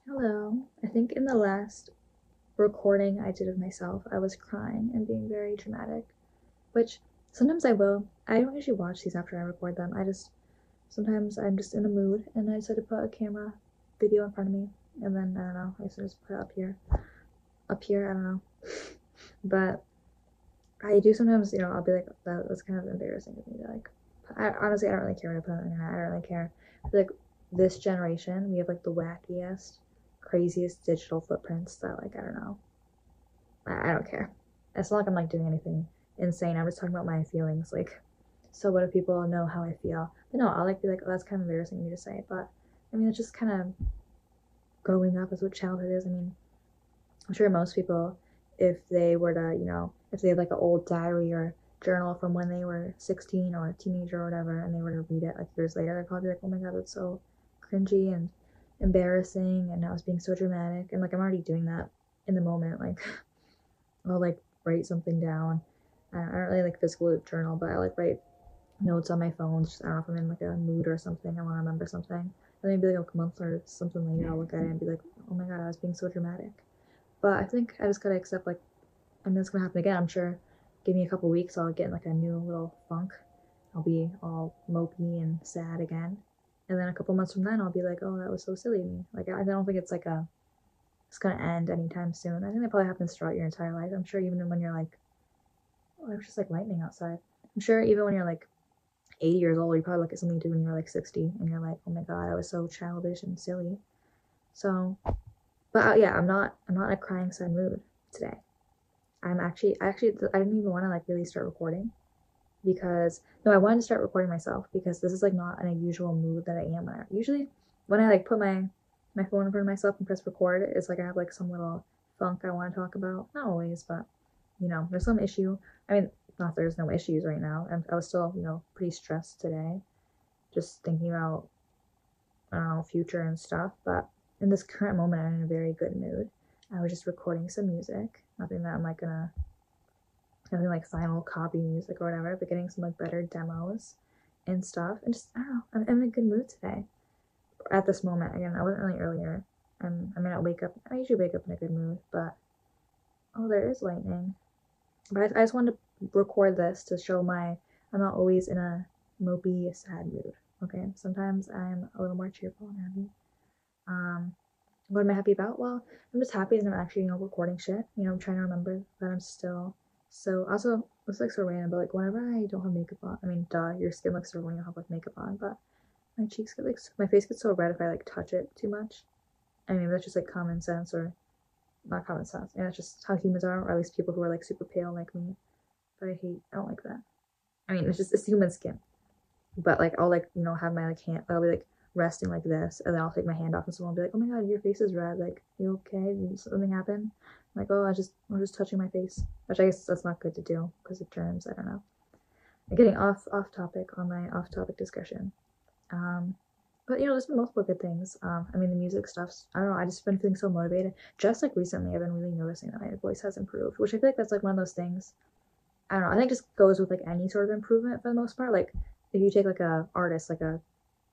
Hello. I think in the last recording I did of myself, I was crying and being very dramatic, which sometimes I will. I don't usually watch these after I record them. Sometimes I'm just in a mood and I decide to put a camera video in front of me and then, I don't know, I just put it up here. Up here, I don't know. But I do sometimes, I'll be like, that's kind of embarrassing of me to like, honestly, I don't really care what I put on the internet. I don't really care. I feel like this generation, we have like the wackiest, craziest digital footprints that like, I don't know. I don't care. It's not like I'm like doing anything insane. I'm just talking about my feelings. Like, so what if people know how I feel? But no, I'll like be like, oh, that's kind of embarrassing of me to say. But I mean, it's just kind of growing up is what childhood is. I mean, I'm sure most people, if they were to, if they had like an old diary or journal from when they were 16 or a teenager or whatever, and they were to read it like years later, they'd probably be like, oh my god, that's so cringy and embarrassing, and I was being so dramatic. And like, I'm already doing that in the moment. Like, I'll like write something down. I don't really like physical journal, but I like write notes on my phone. Just, I don't know if I'm in like a mood or something. I want to remember something. And then maybe like a month or something later, I'll look at it and be like, oh my god, I was being so dramatic. But I think I just gotta accept like, I mean, it's gonna happen again. I'm sure. Give me a couple weeks, I'll get in like a new little funk. I'll be all mopey and sad again. And then a couple months from then, I'll be like, oh, that was so silly of me. Like, I don't think it's gonna end anytime soon. I think that probably happens throughout your entire life. I'm sure even when you're like, oh, there's just like lightning outside. I'm sure even when you're like 80 years old, you probably look at something you did when you were like 60 and you're like, oh my god, I was so childish and silly. So, but yeah, I'm not in a crying sad mood today. I didn't even want to like really start recording because no, I wanted to start recording myself because this is like not an unusual mood that I am in. Usually when I like put my phone in front of myself and press record, it's like I have like some little funk I want to talk about. Not always, but there's some issue. I mean, not there's no issues right now. I was still, pretty stressed today, just thinking about, I don't know, future and stuff. But in this current moment, I'm in a very good mood. I was just recording some music. Nothing that I'm like gonna, nothing like final copy music or whatever, but getting some like better demos and stuff. And just, I don't know, I'm in a good mood today. At this moment, again, I wasn't really earlier. I may not wake up, I usually wake up in a good mood, but oh, there is lightning. But I just wanted to record this to show I'm not always in a mopey, sad mood. Okay, sometimes I'm a little more cheerful and happy. What am I happy about? Well, I'm just happy that I'm actually, recording shit. I'm trying to remember that I'm still so. Also, it's like so random, but like whenever I don't have makeup on, I mean, duh, your skin looks so when you don't have like makeup on, but my cheeks get like my face gets so red if I like touch it too much. I mean, that's just like common sense or not common sense. And that's just how humans are, or at least people who are like super pale like me. But I don't like that. I mean, it's human skin. But like I'll like have my like hand. I'll be like resting like this, and then I'll take my hand off, and someone will be like, "Oh my god, your face is red. Like, you okay? Did something happen?" I'm like, "Oh, I'm just touching my face," which I guess that's not good to do because of germs. I don't know. I'm getting off topic on my off topic discussion. Um, but there's been multiple good things. I mean, the music stuff's, I don't know, I just been feeling so motivated. Just like recently, I've been really noticing that my voice has improved, which I feel like that's like one of those things. I don't know. I think it just goes with like any sort of improvement for the most part. Like if you take like a artist, like I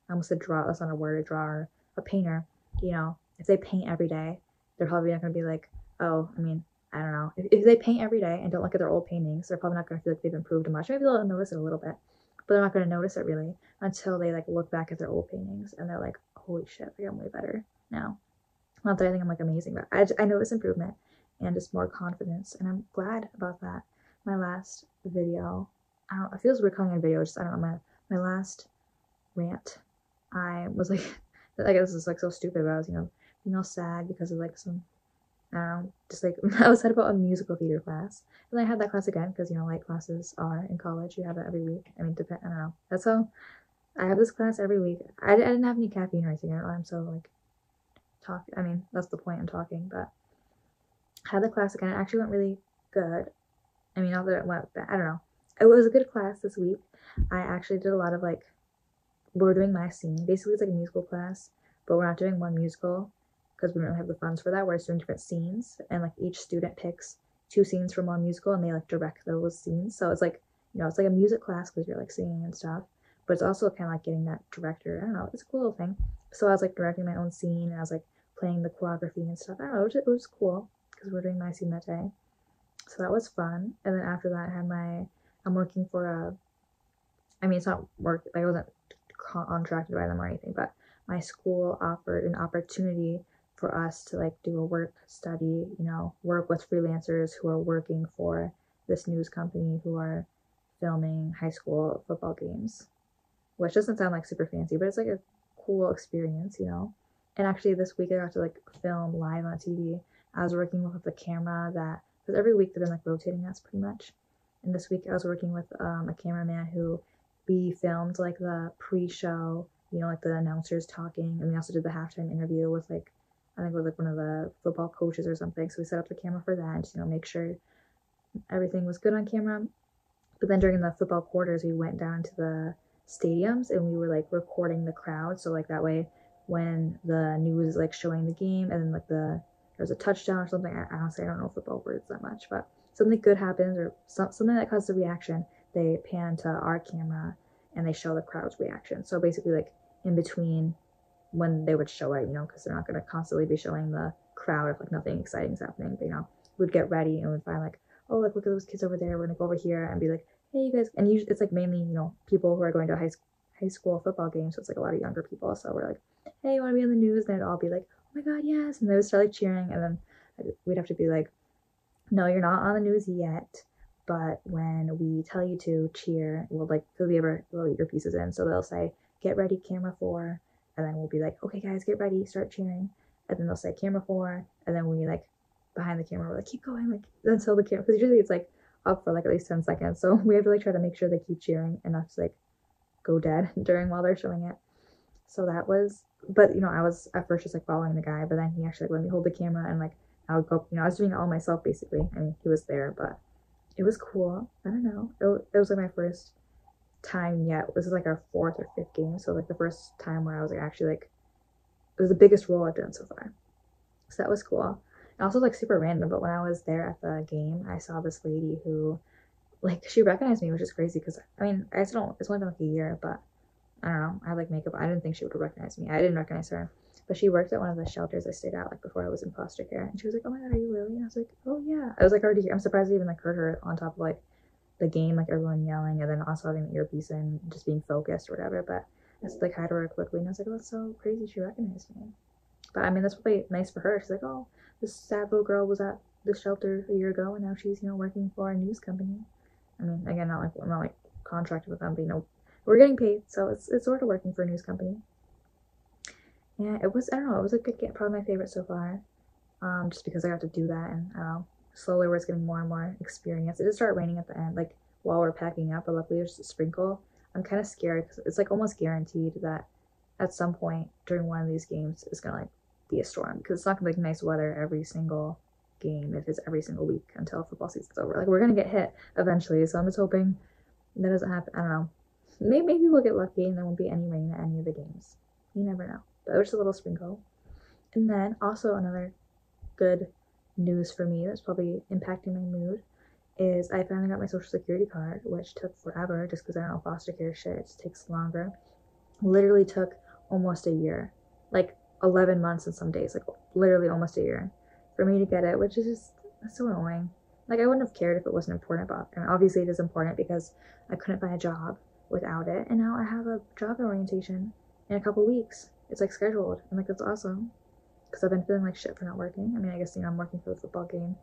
almost said draw, that's not a word, a drawer, a painter, if they paint every day, they're probably not going to be like, oh, I mean, I don't know. If they paint every day and don't look at their old paintings, they're probably not going to feel like they've improved much. Maybe they'll notice it a little bit, but they're not going to notice it really until they like look back at their old paintings and they're like, holy shit, like I'm way better now. Not that I think I'm like amazing, but I notice improvement and just more confidence, and I'm glad about that. My last video, I don't know, it feels weird calling it a video, just I don't know, my last rant, I was like, I guess this is like so stupid, but I was, being all sad because of like some, I don't know, just like, I was sad about a musical theater class. And I had that class again because, light classes are in college. You have it every week. I mean, I don't know. That's how I have this class every week. I didn't have any caffeine or anything. I don't know. I'm so like, I mean, that's the point I'm talking, but I had the class again. It actually went really good. I mean, not that it went bad. I don't know. It was a good class this week. I actually did a lot of like, we're doing my scene. Basically, it's like a musical class, but we're not doing one musical because we don't really have the funds for that. We're just doing different scenes, and like each student picks two scenes from one musical, and they like direct those scenes. So it's like it's like a music class because you're like singing and stuff, but it's also kind of like getting that director. I don't know. It's a cool little thing. So I was like directing my own scene, and I was like playing the choreography and stuff. I don't know, it was cool because we were doing my scene that day. So that was fun. And then after that, I'm working for it's not work, I wasn't contracted by them or anything, but my school offered an opportunity for us to like do a work study, work with freelancers who are working for this news company who are filming high school football games, which doesn't sound like super fancy, but it's like a cool experience, And actually this week I got to like film live on TV. I was working with the camera because every week they've been like rotating us pretty much. And this week I was working with a cameraman who we filmed like the pre-show, like the announcers talking, and we also did the halftime interview with like, I think it was like one of the football coaches or something. So we set up the camera for that and just, make sure everything was good on camera. But then during the football quarters, we went down to the stadiums and we were like recording the crowd. So like that way, when the news is like showing the game and then like there's a touchdown or something, honestly I don't know football words that much, but something good happens or something that causes a reaction, they pan to our camera and they show the crowd's reaction. So basically like in between when they would show it, because they're not going to constantly be showing the crowd if like nothing exciting is happening, but we'd get ready and we'd find like, oh, like look at those kids over there, we're gonna go over here and be like, hey you guys, and usually it's like mainly people who are going to high school football games, so it's like a lot of younger people. So we're like, hey, you want to be on the news? And they'd all be like, oh my god, yes, and they would start like cheering, and then we'd have to be like, no, you're not on the news yet, but when we tell you to cheer, we'll like put your earpieces in, so they'll say get ready, camera 4, and then we'll be like, okay guys, get ready, start cheering, and then they'll say camera 4, and then we like behind the camera we're like keep going, like until the camera, because usually it's like up for like at least 10 seconds, so we have to like try to make sure they keep cheering and not just like go dead during while they're showing it. So that was, but I was at first just like following the guy, but then he actually like, let me hold the camera and like I would go, I was doing it all myself basically. I mean, he was there, but it was cool. I don't know, it was like my first time yet. This is like our 4th or 5th game, so like the first time where I was like actually like, it was the biggest role I've done so far, so that was cool. And also like super random, but when I was there at the game, I saw this lady who like she recognized me, which is crazy because I mean it's only been like a year, but I don't know, I had like makeup, I didn't think she would recognize me. I didn't recognize her, but she worked at one of the shelters I stayed at like before I was in foster care, and she was like, oh my god, are you Lily? And I was like, oh yeah. I was like already here. I'm surprised I even like heard her on top of like the game, like everyone yelling, and then also having the earpiece and just being focused or whatever. But I just like hi to her quickly, and I was like, oh, that's so crazy she recognized me. But I mean, that's probably nice for her. She's like, oh, this sad little girl was at the shelter a year ago, and now she's working for a news company. I mean, again, I'm not like contracted with them, but we're getting paid, so it's sort of working for a news company. Yeah, it was, I don't know, it was a good game, probably my favorite so far. Just because I got to do that, and I don't know, slowly we're getting more and more experience. It did start raining at the end, like while we're packing up, but luckily there's a sprinkle. I'm kind of scared because it's like almost guaranteed that at some point during one of these games it's gonna like be a storm, because it's not gonna be like nice weather every single game if it's every single week until football season's over. Like we're gonna get hit eventually, so I'm just hoping that doesn't happen. I don't know. Maybe we'll get lucky and there won't be any rain at any of the games. You never know. But it was just a little sprinkle. And then also another good news for me that's probably impacting my mood is I finally got my social security card, which took forever just because I don't know, foster care shit, it just takes longer. Literally took almost a year, like 11 months and some days, like literally almost a year for me to get it, which is just so annoying. Like I wouldn't have cared if it wasn't important, but I mean, obviously it is important because I couldn't find a job without it, and now I have a job orientation in a couple weeks. It's like scheduled, and like that's awesome because I've been feeling like shit for not working. I mean, I guess I'm working for the football game,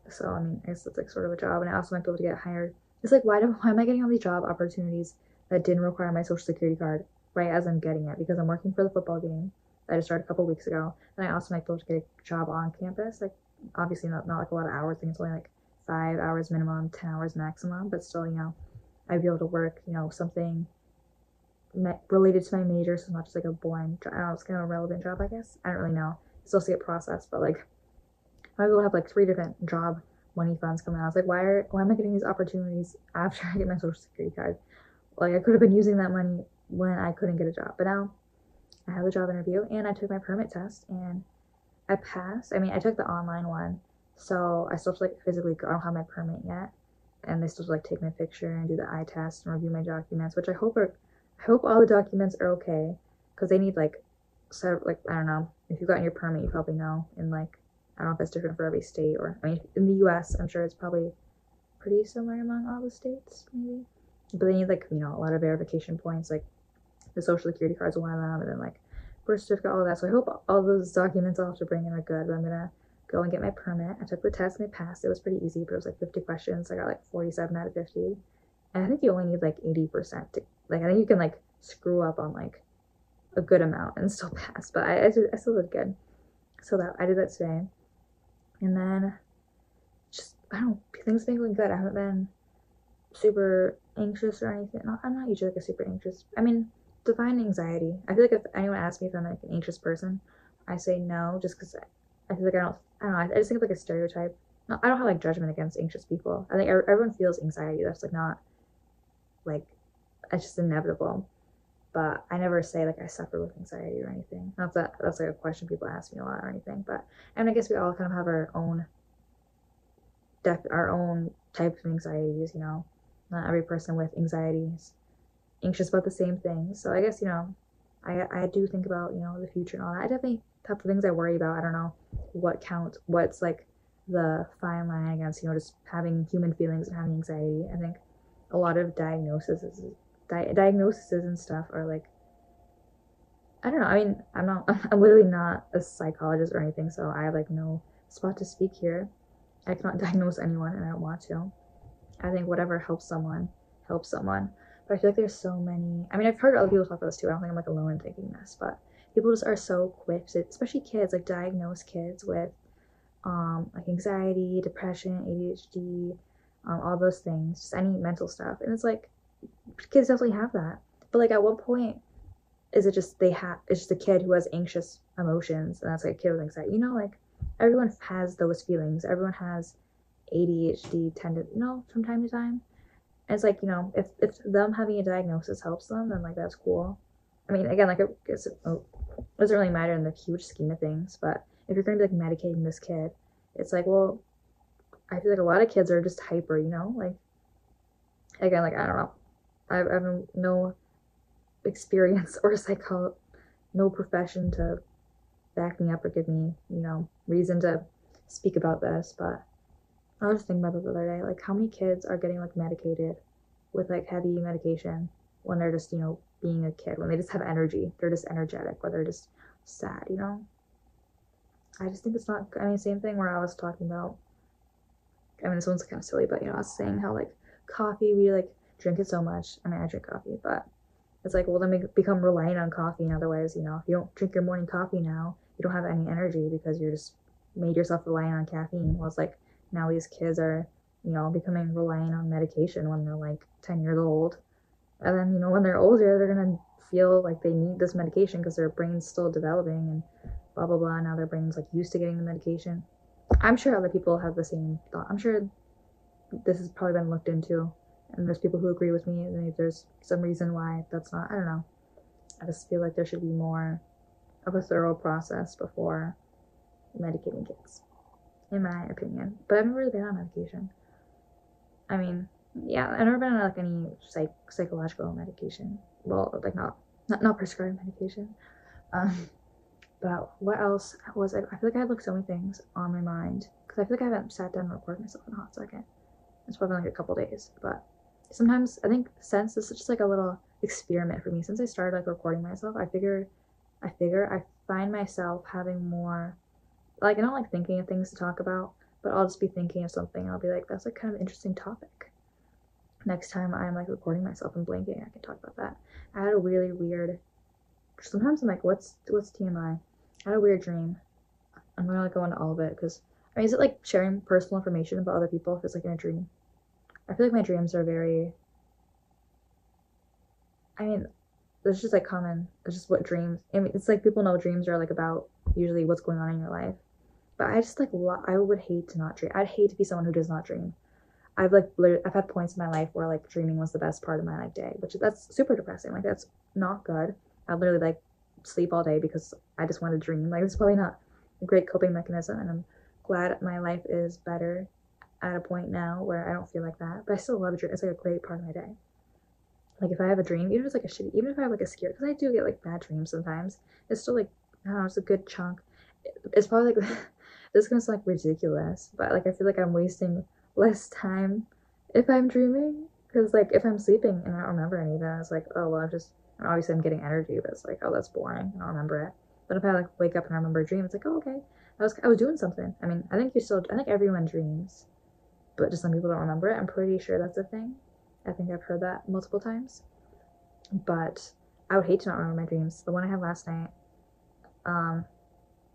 so I mean, I guess it's like sort of a job, and I also might be able to get hired. It's like why am I getting all these job opportunities that didn't require my social security card right as I'm getting it, because I'm working for the football game that I just started a couple weeks ago, and I also might be able to get a job on campus, like obviously not like a lot of hours. I think it's only like 5 hours minimum, 10 hours maximum, but still, I'd be able to work, something related to my major, so it's not just like a boring job. I don't know, it's kind of a relevant job, I guess. I don't really know. It's also get processed, but like I will have like 3 different job money funds coming out. I was like, why am I getting these opportunities after I get my social security card? Like I could have been using that money when I couldn't get a job, but now I have a job interview and I took my permit test and I passed. I mean, I took the online one, so I still have to like physically go. I don't have my permit yet, and they still have to like take my picture and do the eye test and review my documents, which I hope all the documents are okay, because they need like so like I don't know, if you've gotten your permit, you probably know. In like I don't know if it's different for every state, or I mean in the U.S. I'm sure it's probably pretty similar among all the states maybe. But they need like a lot of verification points, like the social security card is one of them, and then like birth certificate, all of that. So I hope all those documents I'll have to bring in are good. But I'm gonna go and get my permit. I took the test and I passed. It was pretty easy, but it was like 50 questions. I got like 47 out of 50. And I think you only need like 80% to like I think you can like screw up on like a good amount and still pass. But I still did good. So that I did that today. And then just I don't know, things been going good. I haven't been super anxious or anything. I'm not usually like a super anxious. I mean, define anxiety. I feel like if anyone asks me if I'm like an anxious person, I say no, just because I feel like I don't know. I just think of like a stereotype. No, I don't have like judgment against anxious people. I think everyone feels anxiety. That's like not like it's just inevitable. But I never say like I suffer with anxiety or anything. Not that that's like a question people ask me a lot or anything. But and I guess we all kind of have our own types of anxieties. Not every person with anxiety is anxious about the same thing. So I guess I do think about the future and all that. I definitely have things I worry about. I don't know what's like the fine line against just having human feelings and having anxiety. I think a lot of diagnoses and stuff are like I don't know. I mean, I'm literally not a psychologist or anything, so I have like no spot to speak here. I cannot diagnose anyone, and I don't want to. I think whatever helps someone helps someone. But I feel like there's so many. I mean, I've heard other people talk about this too. I don't think I'm like alone in thinking this, but people just are so quick to, especially kids, like diagnose kids with like anxiety, depression, ADHD, all those things, just any mental stuff. And it's like kids definitely have that. But like at what point is it just it's just a kid who has anxious emotions and that's like a kid with anxiety? Like everyone has those feelings. Everyone has ADHD from time to time. And it's like, if them having a diagnosis helps them, then like that's cool. I mean, again, like it doesn't really matter in the huge scheme of things, but if you're going to be like medicating this kid, it's like, well, I feel like a lot of kids are just hyper, like again, like I don't know, I have no experience or no profession to back me up or give me reason to speak about this, but I was just thinking about this the other day, like how many kids are getting like medicated with like heavy medication when they're just being a kid, when they just have energy, they're just energetic, or they're just sad. I just think it's not. I mean, same thing where I was talking about. I mean, this one's kind of silly, but I was saying how like coffee, we like drink it so much. I mean, I drink coffee, but it's like, well, then we become reliant on coffee. And otherwise, if you don't drink your morning coffee now, you don't have any energy because you're just made yourself reliant on caffeine. Well, it's like now these kids are, becoming reliant on medication when they're like 10 years old. And then, when they're older, they're going to feel like they need this medication because their brain's still developing and blah, blah, blah. Now their brain's like used to getting the medication. I'm sure other people have the same thought. I'm sure this has probably been looked into and there's people who agree with me, and if there's some reason why that's not, I don't know. I just feel like there should be more of a thorough process before medicating kids, in my opinion. But I've never really been on medication. I mean, yeah, I've never been on like any psychological medication. Well, like not prescribed medication. But what else was I feel like I had like so many things on my mind because I feel like I haven't sat down and recorded myself in a hot second. It's probably like a couple days, but sometimes I think since this is just like a little experiment for me. Since I started like recording myself, I figure I find myself having more like I don't like thinking of things to talk about, but I'll just be thinking of something and I'll be like, that's like kind of an interesting topic. Next time I'm like recording myself and blinking, I can talk about that. I had a really weird. Sometimes I'm like, what's TMI? I had a weird dream. I'm gonna like go into all of it because I mean, is it like sharing personal information about other people if it's like in a dream? I feel like my dreams are very. I mean, it's just like common. It's just what dreams. I mean, it's like people know dreams are like about usually what's going on in your life. But I just like I would hate to not dream. I'd hate to be someone who does not dream. I've had points in my life where like dreaming was the best part of my like day, which that's super depressing. Like that's not good. I literally like sleep all day because I just want to dream. Like it's probably not a great coping mechanism, and I'm glad my life is better at a point now where I don't feel like that. But I still love a dream. It's like a great part of my day. Like if I have a dream, even if it's like even if I have like a scare, because I do get like bad dreams sometimes, it's still like I don't know, it's a good chunk. It's probably like this is gonna sound like ridiculous, but like I feel like I'm wasting less time if I'm dreaming. Because like if I'm sleeping and I don't remember any of that, it's like, oh well, and obviously I'm getting energy, but it's like, oh, that's boring. I don't remember it. But if I like wake up and I remember a dream, it's like, oh okay, I was doing something. I mean, I think everyone dreams, but just some people don't remember it. I'm pretty sure that's a thing. I think I've heard that multiple times. But I would hate to not remember my dreams. The one I had last night, um,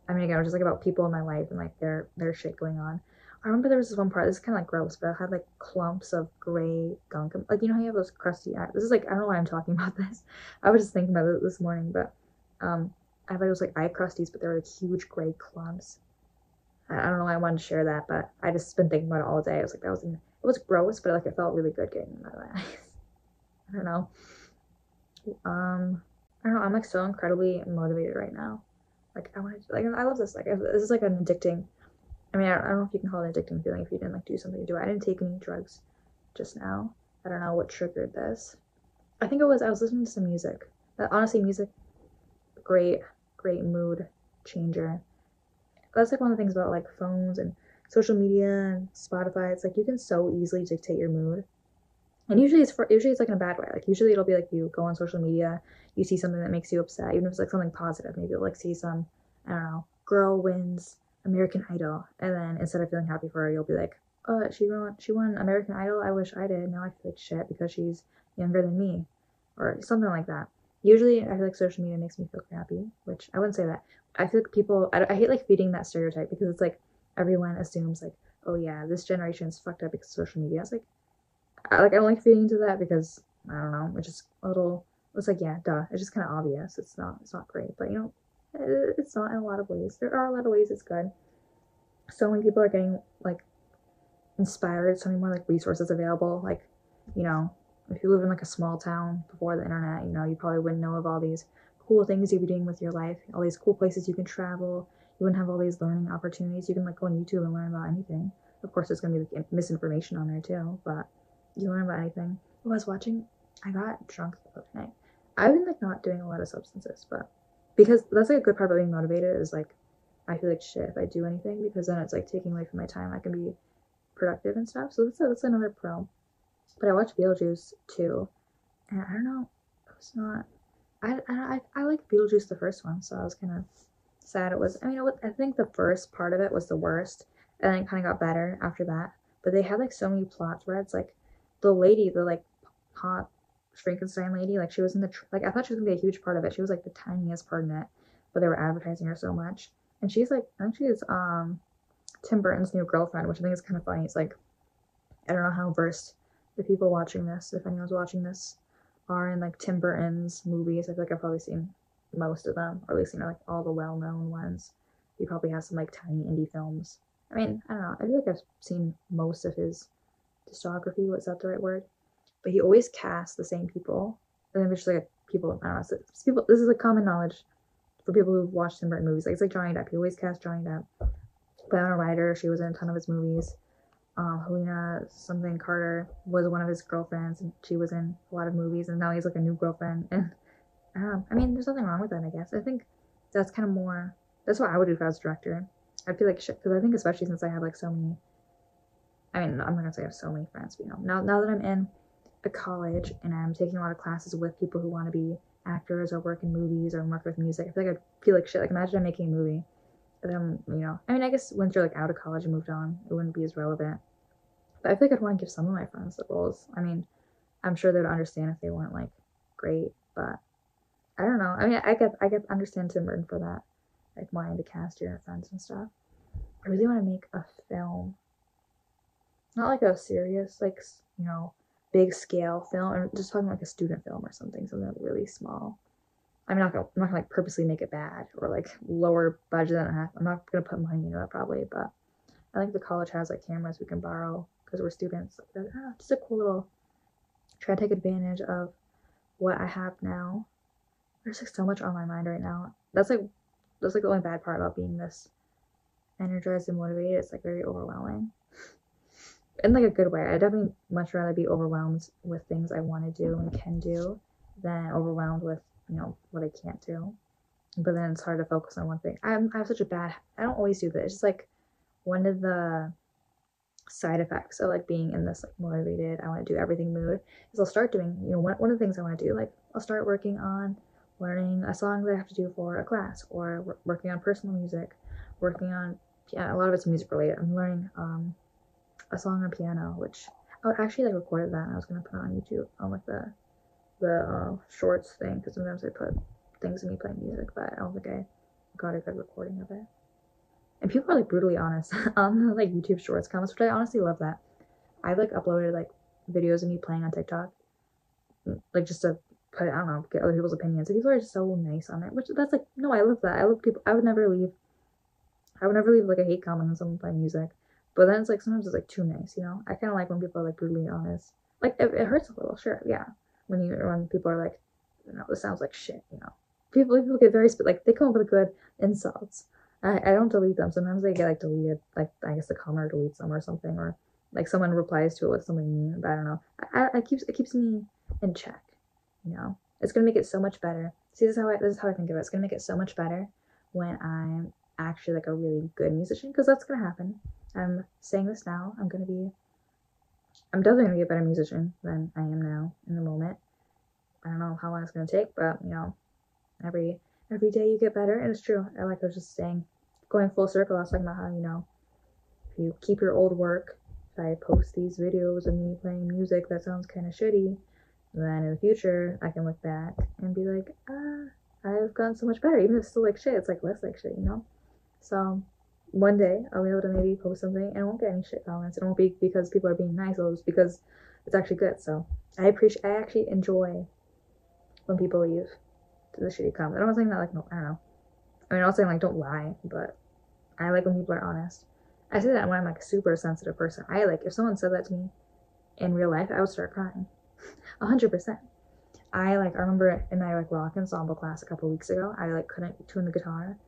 I mean, again, it was just like about people in my life and like their shit going on. I remember there was this one part. This is kind of like gross, but it had like clumps of gray gunk. Like you know how you have those crusty eyes. This is like I don't know why I'm talking about this. I was just thinking about it this morning, but um, I thought it was like eye crusties, but they were like huge gray clumps. I don't know why I wanted to share that, but I just been thinking about it all day. I was like, it was gross, but like it felt really good getting in my eyes. I don't know. I don't know. I'm like so incredibly motivated right now. Like I want to like I love this. Like this is like an addicting. I mean, I don't know if you can call it an addicting feeling if you didn't like do something to do it. I didn't take any drugs just now. I don't know what triggered this. I think I was listening to some music. Honestly, music, great, great mood changer. That's like one of the things about like phones and social media and Spotify. It's like you can so easily dictate your mood. And usually it's like in a bad way. Like usually it'll be like you go on social media, you see something that makes you upset, even if it's like something positive. Maybe you'll like see some, I don't know, girl wins American Idol, and then instead of feeling happy for her, you'll be like, oh, she won American Idol. I wish I did. Now I feel like shit because she's younger than me, or something like that. Usually I feel like social media makes me feel crappy, which I wouldn't say that. I feel like I hate like feeding that stereotype because it's like everyone assumes like, oh yeah, this generation's fucked up because of social media. It's like I don't like feeding into that because I don't know. It's just a little. It's like yeah, duh. It's just kind of obvious. It's not. It's not great, but you know, it's not in a lot of ways. There are a lot of ways it's good. So many people are getting like inspired. So many more like resources available. Like you know, if you live in like a small town before the internet, you know, you probably wouldn't know of all these cool things you'd be doing with your life. All these cool places you can travel. You wouldn't have all these learning opportunities. You can like go on YouTube and learn about anything. Of course, there's gonna be like misinformation on there too, but you learn about anything. Oh, I got drunk the other night. I've been like not doing a lot of substances, but because that's like a good part about being motivated is like I feel like shit if I do anything because then it's like taking away from my time. I can be productive and stuff. So that's another pro. But I watched Beetlejuice too, and I don't know, it's not. I like Beetlejuice the first one, so I was kind of sad it was. I mean, I think the first part of it was the worst, and then it kind of got better after that. But they had like so many plot threads, like the lady, the like hot Frankenstein lady, like she was in like I thought she was gonna be a huge part of it. She was like the tiniest part in it, but they were advertising her so much. And she's like, I think she's Tim Burton's new girlfriend, which I think is kind of funny. It's like I don't know how versed the people watching this, if anyone's watching this, are in like Tim Burton's movies. I feel like I've probably seen most of them, or at least you know like all the well-known ones. He probably has some like tiny indie films. I mean, I don't know. I feel like I've seen most of his discography. What's that the right word? But he always casts the same people. And then there's just like people. I don't know. It's people. This is like common knowledge for people who've watched Tim Burton movies. Like it's like Johnny Depp. He always casts Johnny Depp. Winona Ryder. She was in a ton of his movies. Helena something Carter was one of his girlfriends, and she was in a lot of movies. And now he's like a new girlfriend. And I mean, there's nothing wrong with that. I guess I think that's kind of more. That's what I would do if I was a director. I'd feel like shit because I think especially since I have like so many. I mean, I'm not gonna say I have so many friends, but you know, now that I'm in a college and I'm taking a lot of classes with people who want to be actors or work in movies or work with music, I feel like I'd feel like shit. Like imagine I'm making a movie, but then you know, I mean, I guess once you're like out of college and moved on, it wouldn't be as relevant. But I feel like I'd want to give some of my friends the roles. I mean, I'm sure they'd understand if they weren't like great, but I don't know. I mean, I get understand Tim Burton for that, like wanting to cast your friends and stuff. I really want to make a film, not like a serious, like you know, big scale film. I'm just talking like a student film or something like really small. I'm not gonna like purposely make it bad or like lower budget than I have. I'm not gonna put money into it probably, but I think the college has like cameras we can borrow because we're students. Like, just a cool little try to take advantage of what I have now. There's like so much on my mind right now. That's like the only bad part about being this energized and motivated. It's like very overwhelming in like a good way. I definitely much rather be overwhelmed with things I want to do and can do than overwhelmed with you know what I can't do. but then it's hard to focus on one thing. I have such a bad, I don't always do this. It's just like one of the side effects of like being in this like motivated, I want to do everything mood is I'll start doing, one of the things I want to do, like I'll start working on learning a song that I have to do for a class, or working on personal music, working on, yeah, a lot of it's music related. I'm learning a song on piano, which I actually like recorded that and I was gonna put it on YouTube on like the shorts thing, because sometimes I put things of me playing music, but I don't think I got a good recording of it. And people are like brutally honest on like YouTube Shorts comments, which I honestly love that. I like uploaded like videos of me playing on TikTok, like just to put, I don't know, get other people's opinions. And people are just so nice on it, which that's like, no, I love that. I love people. I would never leave like a hate comment on someone playing music. But then it's like sometimes it's like too nice, I kind of like when people are like brutally honest. Like it hurts a little, sure, yeah. When people are like, this sounds like shit, People get very like they come up with good insults. I don't delete them. Sometimes they get like deleted, like I guess the commenter deletes them or something, or like someone replies to it with something mean. But I don't know. It keeps me in check. It's gonna make it so much better. See, this is how I think of it. It's gonna make it so much better when I'm actually like a really good musician, because that's gonna happen. I'm saying this now. I'm definitely gonna be a better musician than I am now in the moment. I don't know how long it's gonna take, but every day you get better, and it's true. I was just saying, going full circle, I was talking about how, if you keep your old work, if I post these videos of me playing music that sounds kind of shitty, then in the future I can look back and be like, I've gotten so much better, even if it's still like shit, it's like less like shit, So one day I'll be able to maybe post something and it won't get any shit comments. It won't be because people are being nice, it'll just because it's actually good. So I actually enjoy when people leave the shitty comments. I'm not saying that like, no, I don't know. I mean, I'm not saying like don't lie, but I like when people are honest. I say that when I'm like a super sensitive person. I like if someone said that to me in real life, I would start crying. 100%. I remember in my like rock ensemble class a couple weeks ago, I like couldn't tune the guitar.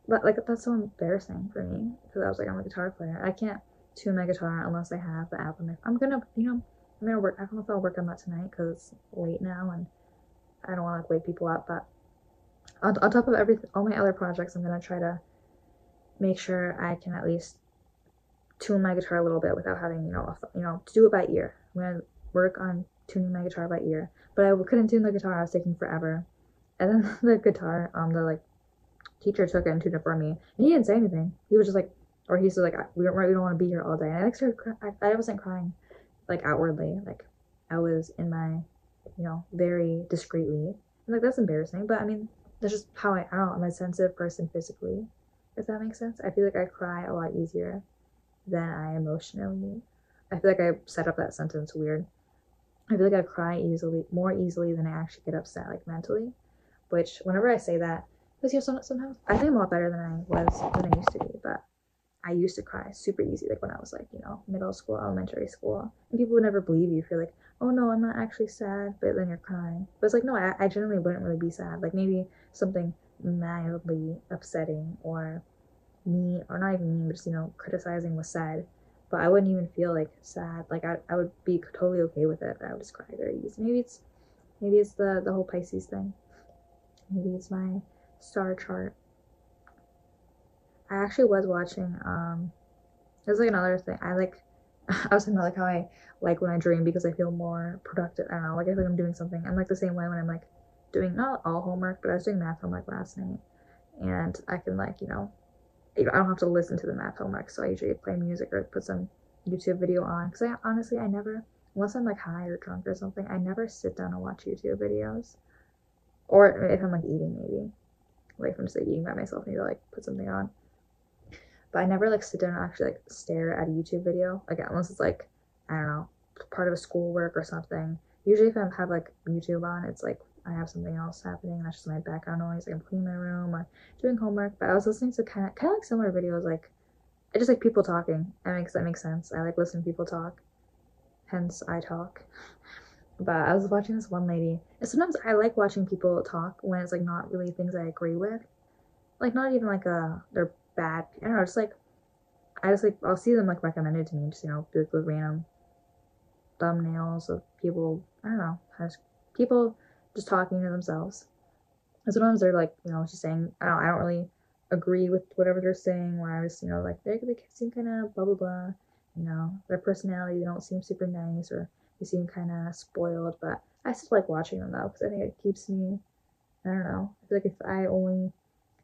But like that's so embarrassing for me, because I was like, I'm a guitar player. I can't tune my guitar unless I have the app on my. I'm gonna work. I don't know if I'll work on that tonight because it's late now and I don't want to like wake people up. But on top of everything, all my other projects, I'm gonna try to make sure I can at least tune my guitar a little bit without having to do it by ear. I'm gonna work on tuning my guitar by ear, but I couldn't tune the guitar. I was taking forever, and then the guitar, the like teacher took it and tuned it for me, and he didn't say anything. He was just like, or he's like, we don't want to be here all day. And I like started I wasn't crying like outwardly, like I was in my very discreetly, and like that's embarrassing, but I mean that's just how I don't know, I'm a sensitive person physically, if that makes sense. I feel like I cry a lot easier than I emotionally. I feel like I set up that sentence weird. I feel like I cry more easily than I actually get upset, like mentally. Which whenever I say that, because sometimes I think I'm a lot better than I used to be, but I used to cry super easy, like when I was like middle school, elementary school, and people would never believe you if you're like, oh no, I'm not actually sad, but then you're crying. But it's like, no, I generally wouldn't really be sad, like maybe something mildly upsetting or mean, or not even mean, but just criticizing was said, but I wouldn't even feel like sad. Like I would be totally okay with it, but I would just cry very easy. Maybe it's the whole Pisces thing. Maybe it's my star chart. I actually was watching there's like another thing I like. I was talking about like how I like when I dream because I feel more productive. I don't know, like I feel like I'm doing something. I'm like the same way when I'm like doing not all homework, but I was doing math homework last night, and I can like I don't have to listen to the math homework, so I usually play music or put some YouTube video on, because I never, unless I'm like high or drunk or something, I never sit down and watch YouTube videos. Or if I'm like eating, maybe like if I'm just like eating by myself, maybe I'll like put something on. But I never like sit down and actually like stare at a YouTube video, like unless it's like, I don't know, part of a schoolwork or something. Usually if I have like YouTube on, it's like I have something else happening, and that's just my background noise, like I'm cleaning my room or doing homework. But I was listening to kind of like similar videos, like I just like people talking. That makes sense. I like listening to people talk, hence I talk. But I was watching this one lady, and sometimes I like watching people talk when it's like not really things I agree with, like not even like they're bad. I don't know, just like I'll see them like recommended to me, just be like with random thumbnails of people. I don't know, just people just talking to themselves. And sometimes they're like, she's saying, I don't really agree with whatever they're saying, where I was, like, they seem kind of blah, blah, blah, their personality, they don't seem super nice, or they seem kind of spoiled, but I still like watching them, though, because I think it keeps me, I don't know, I feel like if I only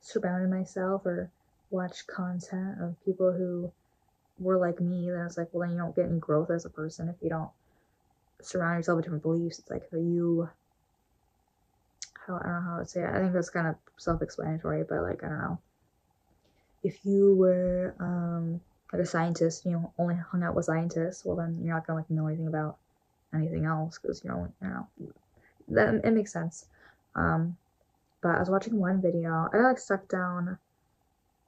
surrounded myself or watched content of people who were like me, then it's like, well, then you don't get any growth as a person if you don't surround yourself with different beliefs. It's like, I don't know how to say it. I think that's kind of self-explanatory, but like, I don't know. If you were like a scientist, only hung out with scientists, well, then you're not gonna like know anything about anything else because you're only, that it makes sense. Um, but I was watching one video. I like stuck down,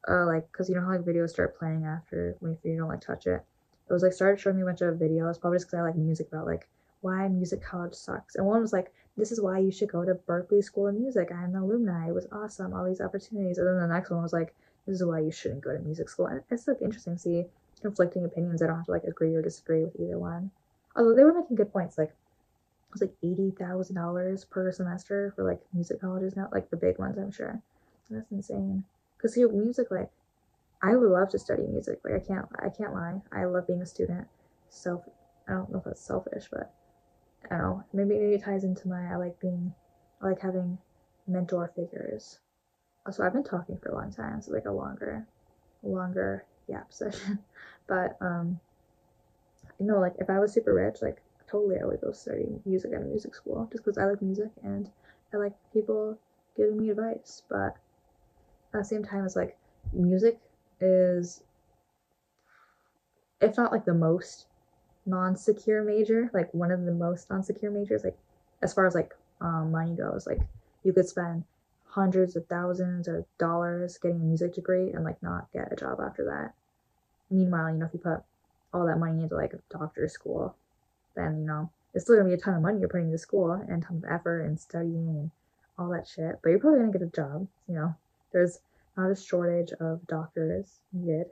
like, because how like videos start playing after when you don't like touch it. It was like started showing me a bunch of videos, probably just because I like music, about like why music college sucks. And one was like, this is why you should go to Berkeley School of Music. I'm an alumni. It was awesome, all these opportunities. And then the next one was like, this is why you shouldn't go to music school. And it's like interesting to see conflicting opinions. I don't have to like agree or disagree with either one. Although they were making good points, like it was like $80,000 per semester for like music colleges now, like the big ones, I'm sure. That's insane. Cause see, music, like I would love to study music. Like I can't lie. I love being a student. Self, I don't know if that's selfish, but I don't know. Maybe it ties into I like having mentor figures. Also, I've been talking for a long time, so like a longer yap session. But like if I was super rich, like totally I would go study music at a music school just because I like music and I like people giving me advice. But at the same time, it's like music is, if not like the most non-secure major, like one of the most non-secure majors, like as far as like money goes, like you could spend hundreds of thousands of dollars getting a music degree and like not get a job after that. Meanwhile, if you put all that money into like a doctor's school, then it's still gonna be a ton of money you're putting into school and a ton of effort and studying and all that shit, but you're probably gonna get a job. There's not a shortage of doctors needed.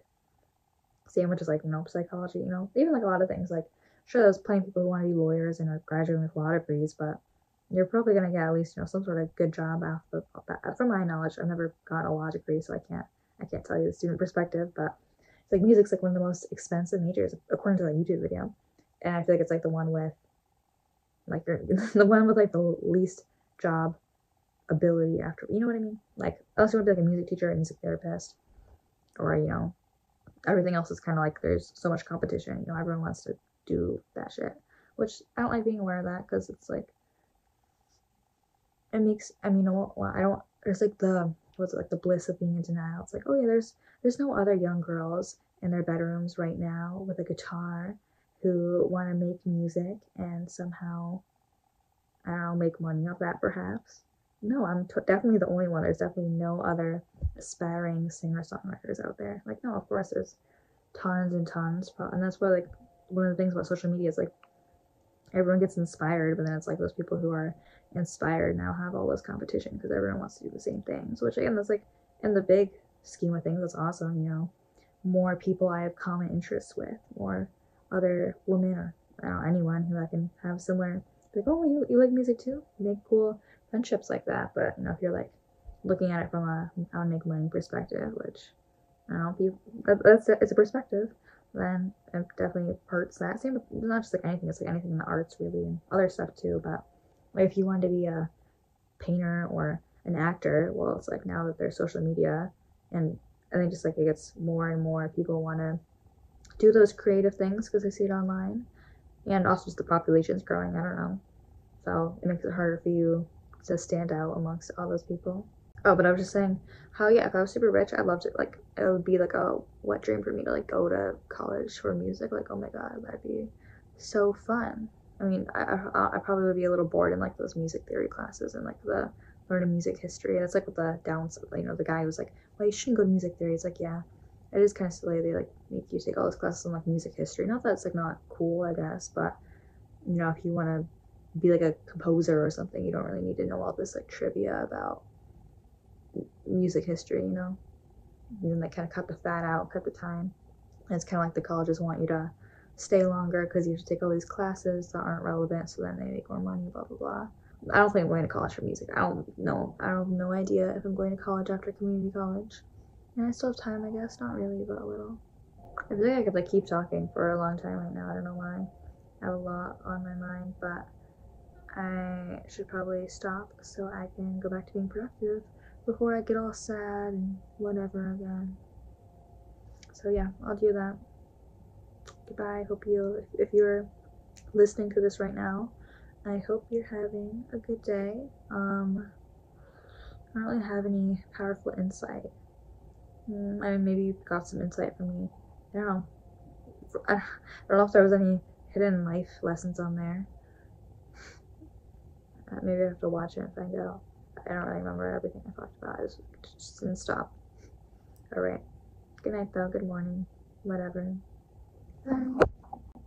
Same with just like psychology, even like a lot of things. Like sure, there's plenty of people who want to be lawyers and are graduating with law degrees, but you're probably gonna get at least some sort of good job after that. From my knowledge, I've never got a law degree, so I can't tell you the student perspective, but it's like music's like one of the most expensive majors according to that YouTube video, and I feel like it's like the one with like the one with like the least job ability after, you know what I mean? Like unless you want to be like a music teacher or a music therapist, or everything else is kind of like there's so much competition. Everyone wants to do that shit, which I don't like being aware of that because it's like it makes. I mean, well, I don't. There's like what's it, like the bliss of being in denial. It's like, oh yeah, there's no other young girls in their bedrooms right now with a guitar who want to make music and somehow I don't know make money off that perhaps. No, I'm definitely the only one. There's definitely no other aspiring singer-songwriters out there. Like, no, of course there's tons and tons, and that's why like one of the things about social media is like everyone gets inspired, but then it's like those people who are inspired now have all this competition because everyone wants to do the same things. Which again, that's like in the big scheme of things, that's awesome. More people I have common interests with, more other women or I don't know, anyone who I can have similar. Like, oh, you like music too? You make cool friendships like that. But if you're like looking at it from a I want to make money perspective, which I don't know, it's a perspective, then it definitely hurts that. Same with not just like anything, it's like anything in the arts really and other stuff too. But if you wanted to be a painter or an actor, well, it's like now that there's social media, and I think just like it gets more and more people want to do those creative things because they see it online, and also just the population's growing. I don't know, so it makes it harder for you to stand out amongst all those people. Oh, but I was just saying how yeah, if I was super rich, I'd love to like it would be like a wet dream for me to like go to college for music. Like, oh my god, that'd be so fun. I mean, I probably would be a little bored in like those music theory classes and like the learning music history. And it's like with the downs, the guy who's like, well, you shouldn't go to music theory. It's like, yeah, it is kind of silly. They like make you take all those classes on like music history. Not that it's like not cool, I guess, but if you want to be like a composer or something, you don't really need to know all this like trivia about music history, and then they kind of cut the fat out, cut the time. And it's kind of like the colleges want you to stay longer because you have to take all these classes that aren't relevant, so then they make more money, blah blah blah. I don't think I'm going to college for music. I don't know. I have no idea if I'm going to college after community college. And I still have time, I guess. Not really, but a little. I feel like I could like keep talking for a long time right now. I don't know why. I have a lot on my mind, but I should probably stop so I can go back to being productive before I get all sad and whatever again. So yeah, I'll do that. Goodbye. Hope you, if you're listening to this right now, I hope you're having a good day. I don't really have any powerful insight. I mean, maybe you got some insight from me. I don't know. I don't know if there was any hidden life lessons on there. Maybe I have to watch it and find out. I don't really remember everything I talked about. I just didn't stop. Alright. Good night, though. Good morning. Whatever. Bye.